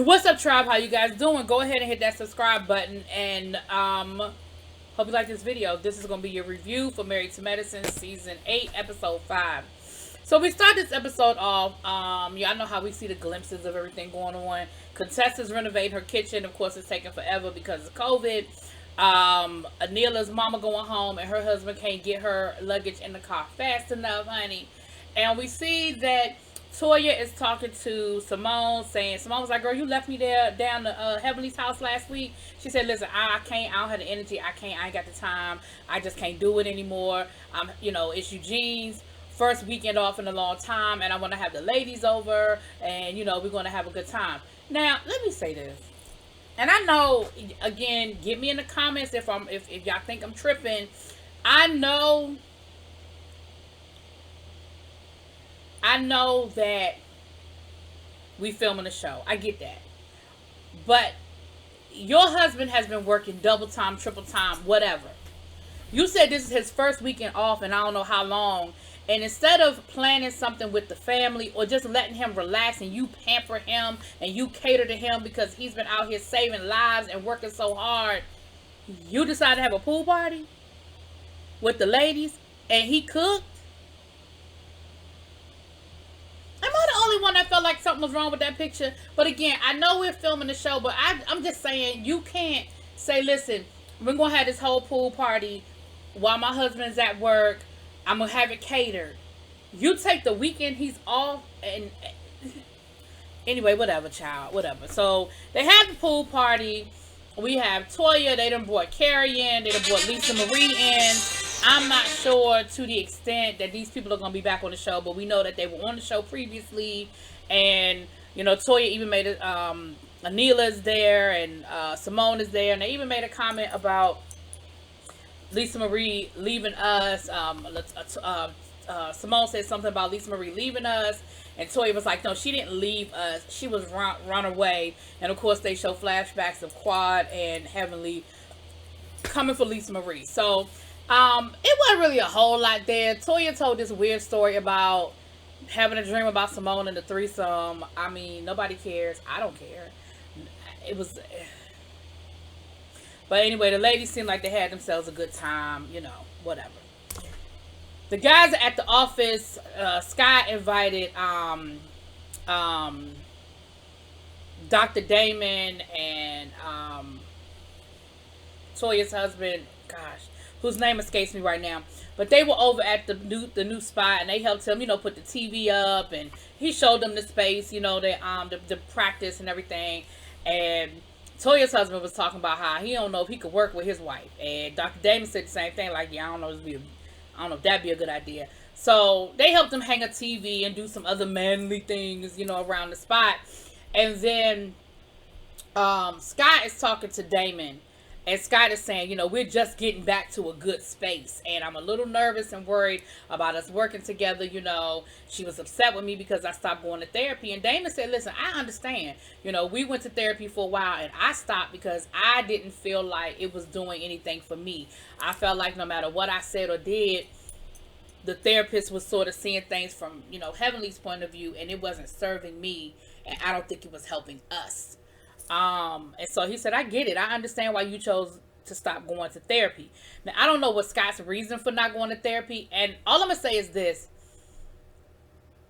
What's up, tribe? How you guys doing? Go ahead and hit that subscribe button, and hope you like this video. This is going to be your review for Married to Medicine Season 8, Episode 5. So we start this episode off, y'all know how we see the glimpses of everything going on. Contessa's renovating her kitchen. Of course, it's taking forever because of COVID. Anila's mama going home, and her husband can't get her luggage in the car fast enough, honey. And we see that Toya is talking to Simone, saying, Simone was like, girl, you left me there down to Heavenly's house last week. She said, listen, I can't, I don't have the energy, I ain't got the time, I just can't do it anymore. It's Eugene's first weekend off in a long time, and I want to have the ladies over, and, we're going to have a good time. Now, let me say this. And I know, again, get me in the comments if y'all think I'm tripping. I know that we filming a show. I get that. But your husband has been working double time, triple time, whatever. You said this is his first weekend off and I don't know how long. And instead of planning something with the family or just letting him relax and you pamper him and you cater to him because he's been out here saving lives and working so hard, you decided to have a pool party with the ladies and he cooked? Am I the only one that felt like something was wrong with that picture? But again, I know we're filming the show, but I'm just saying, you can't say, listen, we're going to have this whole pool party while my husband's at work. I'm going to have it catered. You take the weekend he's off and... Anyway, whatever, child. Whatever. So, they have the pool party. We have Toya. They done brought Carrie in. They done brought Lisa Marie in. I'm not sure to the extent that these people are going to be back on the show, but we know that they were on the show previously. And, Toya even made it, Anila's there and Simone is there. And they even made a comment about Lisa Marie leaving us. Simone said something about Lisa Marie leaving us. And Toya was like, no, she didn't leave us. She was run away. And, of course, they show flashbacks of Quad and Heavenly coming for Lisa Marie. So, it wasn't really a whole lot there. Toya told this weird story about having a dream about Simone and the threesome. I mean, nobody cares. I don't care. It was... But anyway, the ladies seemed like they had themselves a good time. Whatever. The guys at the office, Scott invited Dr. Damon and Toya's husband, gosh, whose name escapes me right now. But they were over at the new spot, and they helped him, put the TV up, and he showed them the space, the practice and everything. And Toya's husband was talking about how he don't know if he could work with his wife. And Dr. Damon said the same thing, like, yeah, I don't know if that'd be a good idea. So they helped him hang a TV and do some other manly things, around the spot. And then Scott is talking to Damon. And Scott is saying, we're just getting back to a good space. And I'm a little nervous and worried about us working together. She was upset with me because I stopped going to therapy. And Damon said, listen, I understand. We went to therapy for a while and I stopped because I didn't feel like it was doing anything for me. I felt like no matter what I said or did, the therapist was sort of seeing things from, Heavenly's point of view, and it wasn't serving me. And I don't think it was helping us. And so he said, I get it. I understand why you chose to stop going to therapy. Now, I don't know what Scott's reason for not going to therapy. And all I'm going to say is this.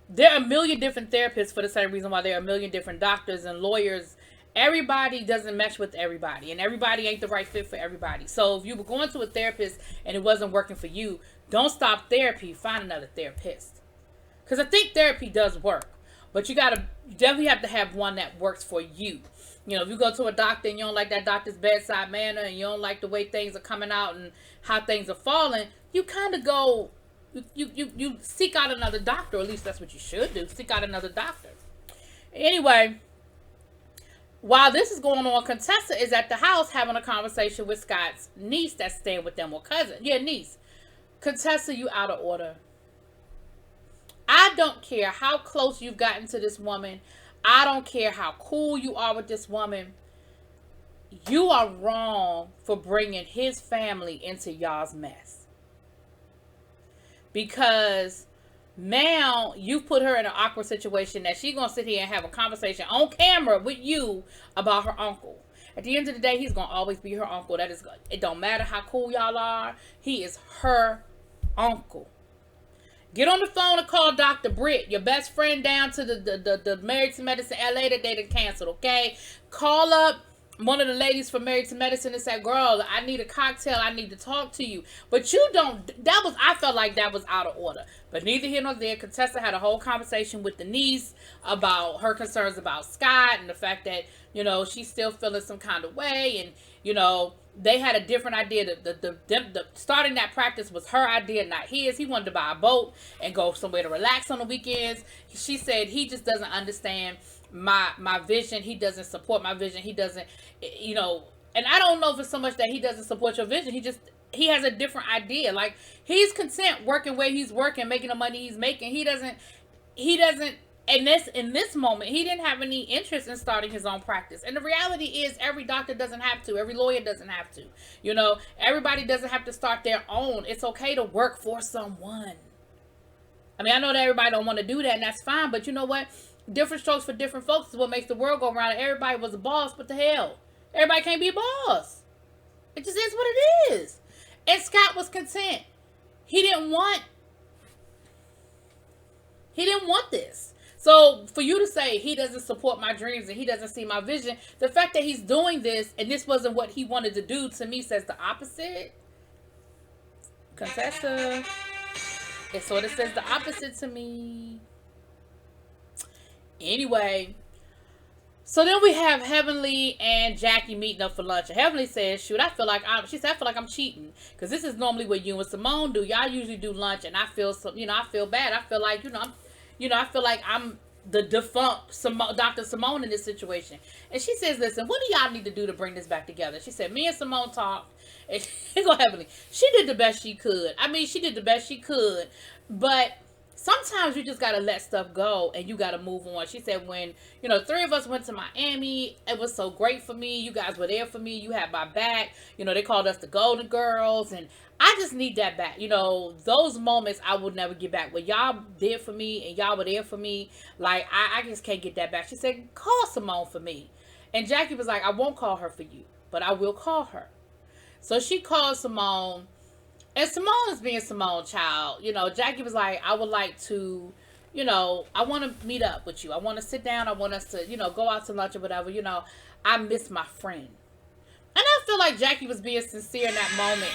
There are a million different therapists for the same reason why there are a million different doctors and lawyers. Everybody doesn't mesh with everybody. And everybody ain't the right fit for everybody. So if you were going to a therapist and it wasn't working for you, don't stop therapy. Find another therapist. Because I think therapy does work. But you definitely have to have one that works for you. If you go to a doctor and you don't like that doctor's bedside manner and you don't like the way things are coming out and how things are falling, you kind of go, you seek out another doctor. Or at least that's what you should do. Seek out another doctor. Anyway, while this is going on, Contessa is at the house having a conversation with Scott's niece that's staying with them, or cousin. Yeah, niece. Contessa, you out of order. I don't care how close you've gotten to this woman. I don't care how cool you are with this woman. You are wrong for bringing his family into y'all's mess. Because Now you put her in an awkward situation that she's gonna sit here and have a conversation on camera with you about her uncle. At the end of the day, he's gonna always be her uncle. That is, it don't matter how cool y'all are. He is her uncle. Get on the phone and call Dr. Britt, your best friend down to the Married to Medicine LA that they done canceled, okay? Call up one of the ladies from Married to Medicine and say, girl, I need a cocktail. I need to talk to you. But you don't, I felt like that was out of order. But neither here nor there. Contessa had a whole conversation with the niece about her concerns about Scott and the fact that, you know, she's still feeling some kind of way. And, you know, they had a different idea. The starting that practice was her idea, not his. He wanted to buy a boat and go somewhere to relax on the weekends. She said he just doesn't understand my vision. He doesn't support my vision. He doesn't, you know, and I don't know if it's so much that he doesn't support your vision. He has a different idea. Like, he's content working where he's working, making the money he's making. He doesn't in this moment, he didn't have any interest in starting his own practice. And the reality is, every doctor doesn't have to. Every lawyer doesn't have to. You know, everybody doesn't have to start their own. It's okay to work for someone. I mean, I know that everybody don't want to do that, and that's fine. But you know what? Different strokes for different folks is what makes the world go around. Everybody was a boss, but the hell? Everybody can't be a boss. It just is what it is. And Scott was content. He didn't want this. So for you to say he doesn't support my dreams and he doesn't see my vision, the fact that he's doing this and this wasn't what he wanted to do, to me says the opposite. Contessa. It sort of says the opposite to me. Anyway, so then we have Heavenly and Jackie meeting up for lunch. And Heavenly says, shoot, I feel like I'm cheating. Because this is normally what you and Simone do. Y'all usually do lunch, and I feel bad. I feel like, I feel like I'm the defunct Dr. Simone in this situation. And she says, listen, what do y'all need to do to bring this back together? She said, me and Simone talked. And here go Heavenly. She did the best she could. I mean, she did the best she could. But sometimes you just got to let stuff go and you got to move on. She said, when, three of us went to Miami, it was so great for me. You guys were there for me. You had my back. They called us the Golden Girls. And I just need that back. Those moments I will never get back. What y'all did for me and y'all were there for me, like, I just can't get that back. She said, call Simone for me. And Jackie was like, I won't call her for you, but I will call her. So she called Simone. And Simone is being Simone, child. Jackie was like, I would like to, I want to meet up with you. I want to sit down. I want us to, go out to lunch or whatever. I miss my friend. And I feel like Jackie was being sincere in that moment.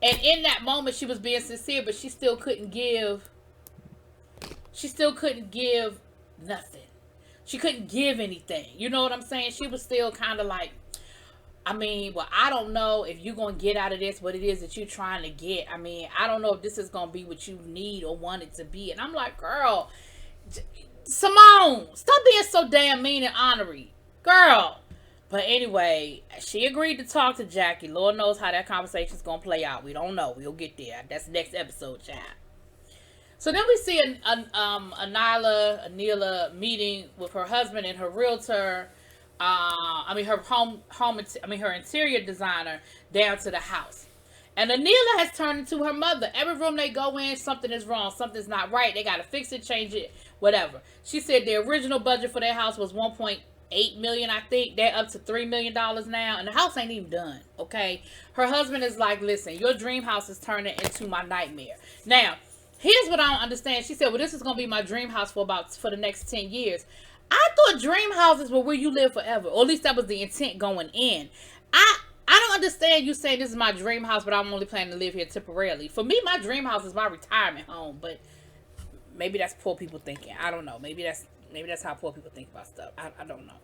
And in that moment, she was being sincere, but she still couldn't give nothing. She couldn't give anything. You know what I'm saying? She was still kind of like, I mean, well, I don't know if you're going to get out of this what it is that you're trying to get. I mean, I don't know if this is going to be what you need or want it to be. And I'm like, girl, Simone, stop being so damn mean and honorary. Girl. But anyway, she agreed to talk to Jackie. Lord knows how that conversation's going to play out. We don't know. We'll get there. That's the next episode, child. So then we see Anila meeting with her husband and her realtor. Her interior designer down to the house. And Anila has turned into her mother. Every room they go in, something is wrong. Something's not right. They got to fix it, change it, whatever. She said the original budget for their house was $1.8 million, I think. They're up to $3 million now. And the house ain't even done, okay? Her husband is like, listen, your dream house is turning into my nightmare. Now, here's what I don't understand. She said, well, this is going to be my dream house for the next 10 years. I thought dream houses were where you live forever. Or at least that was the intent going in. I don't understand you saying this is my dream house, but I'm only planning to live here temporarily. For me, my dream house is my retirement home. But maybe that's poor people thinking. I don't know. Maybe that's how poor people think about stuff. I don't know.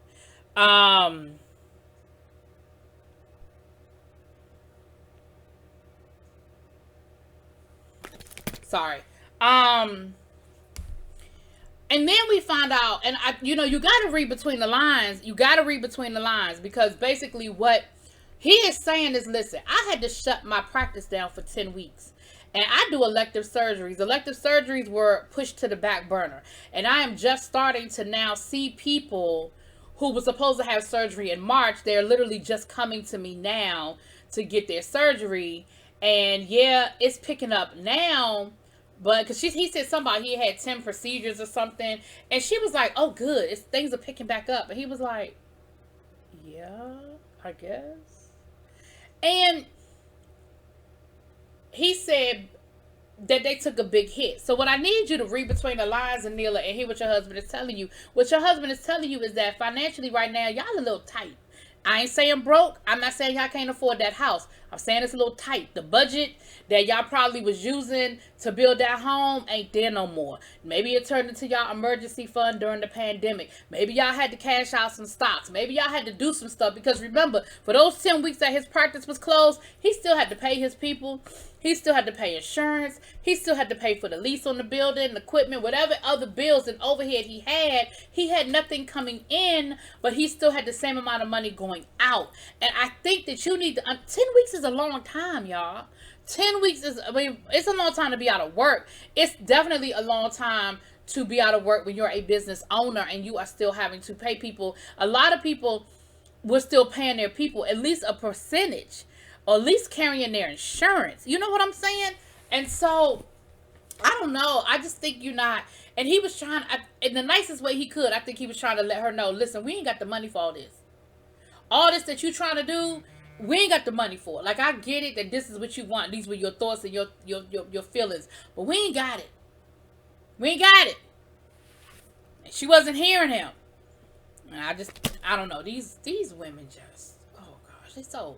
Sorry. And then we find out, and you got to read between the lines. You got to read between the lines, because basically what he is saying is, listen, I had to shut my practice down for 10 weeks. And I do elective surgeries. Elective surgeries were pushed to the back burner. And I am just starting to now see people who were supposed to have surgery in March. They're literally just coming to me now to get their surgery. And yeah, it's picking up now. But because he said somebody he had 10 procedures or something, and she was like, "Oh, good, things are picking back up." And he was like, "Yeah, I guess." And he said that they took a big hit. So what I need you to read between the lines, Anila, and hear what your husband is telling you. What your husband is telling you is that financially right now, y'all a little tight. I ain't saying broke. I'm not saying y'all can't afford that house. I'm saying it's a little tight. The budget that y'all probably was using to build that home ain't there no more. Maybe it turned into y'all emergency fund during the pandemic. Maybe y'all had to cash out some stocks. Maybe y'all had to do some stuff. Because remember, for those 10 weeks that his practice was closed, he still had to pay his people. He still had to pay insurance. He still had to pay for the lease on the building, equipment, whatever other bills and overhead he had. He had nothing coming in, but he still had the same amount of money going out. And I think that you need to, 10 weeks is a long time, y'all. 10 weeks is, I mean, it's a long time to be out of work. It's definitely a long time to be out of work when you're a business owner and you are still having to pay people. A lot of people were still paying their people at least a percentage, or at least carrying their insurance. You know what I'm saying? And so, I don't know. I just think you're not. And he was trying, in the nicest way he could, I think he was trying to let her know, listen, we ain't got the money for all this. All this that you trying to do, we ain't got the money for it. Like, I get it that this is what you want. These were your thoughts and your feelings. But we ain't got it. We ain't got it. And she wasn't hearing him. And I don't know. These women just, oh gosh, they're so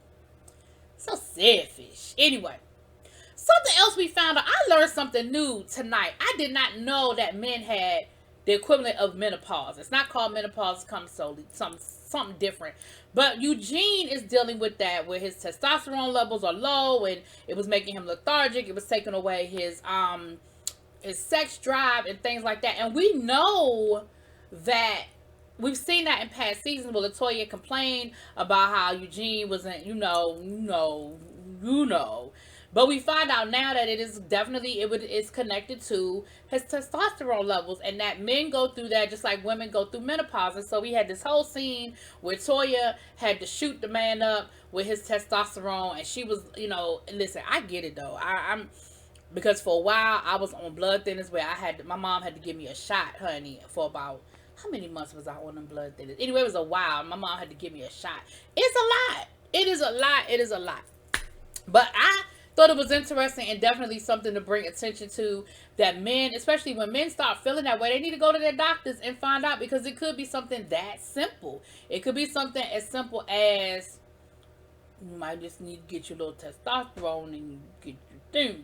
selfish. Anyway, something else we found out. I learned something new tonight. I did not know that men had the equivalent of menopause. It's not called menopause. It comes solely something different. But Eugene is dealing with that, where his testosterone levels are low, and it was making him lethargic. It was taking away his sex drive and things like that. And we know that. We've seen that in past seasons where LaToya complained about how Eugene wasn't, you know. But we find out now that it is definitely, it's connected to his testosterone levels, and that men go through that just like women go through menopause. And so we had this whole scene where Toya had to shoot the man up with his testosterone, and she was, listen, I get it though. I'm because for a while I was on blood thinners where my mom had to give me a shot, honey, for about, how many months was I on them blood thinners? Anyway, it was a while. My mom had to give me a shot. It's a lot. It is a lot. It is a lot. But I thought it was interesting and definitely something to bring attention to, that men, especially when men start feeling that way, they need to go to their doctors and find out, because it could be something that simple. It could be something as simple as you might just need to get your little testosterone and you get your thing,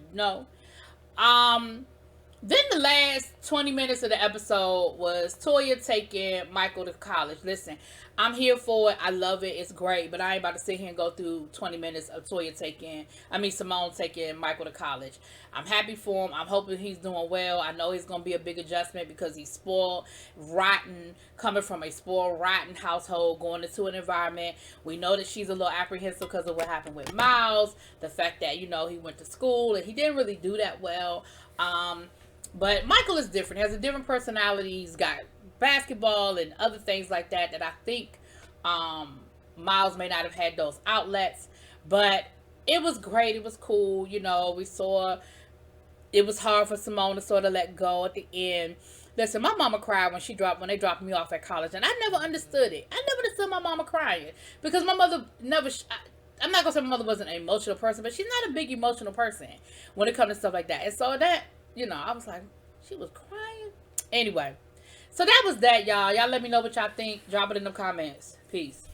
Then the last 20 minutes of the episode was Toya taking Michael to college. Listen, I'm here for it. I love it. It's great. But I ain't about to sit here and go through 20 minutes of Simone taking Michael to college. I'm happy for him. I'm hoping he's doing well. I know he's going to be a big adjustment because he's spoiled, rotten, coming from a spoiled, rotten household, going into an environment. We know that she's a little apprehensive because of what happened with Miles. The fact that, he went to school and he didn't really do that well. But Michael is different. He has a different personality. He's got basketball and other things like that I think Miles may not have had those outlets. But it was great. It was cool. We saw it was hard for Simone to sort of let go at the end. Listen, my mama cried when they dropped me off at college, and I never understood it. I never understood my mama crying, because my mother never. I'm not gonna say my mother wasn't an emotional person, but she's not a big emotional person when it comes to stuff like that. And so that, I was like, she was crying. Anyway, so that was that, y'all. Y'all let me know what y'all think. Drop it in the comments. Peace.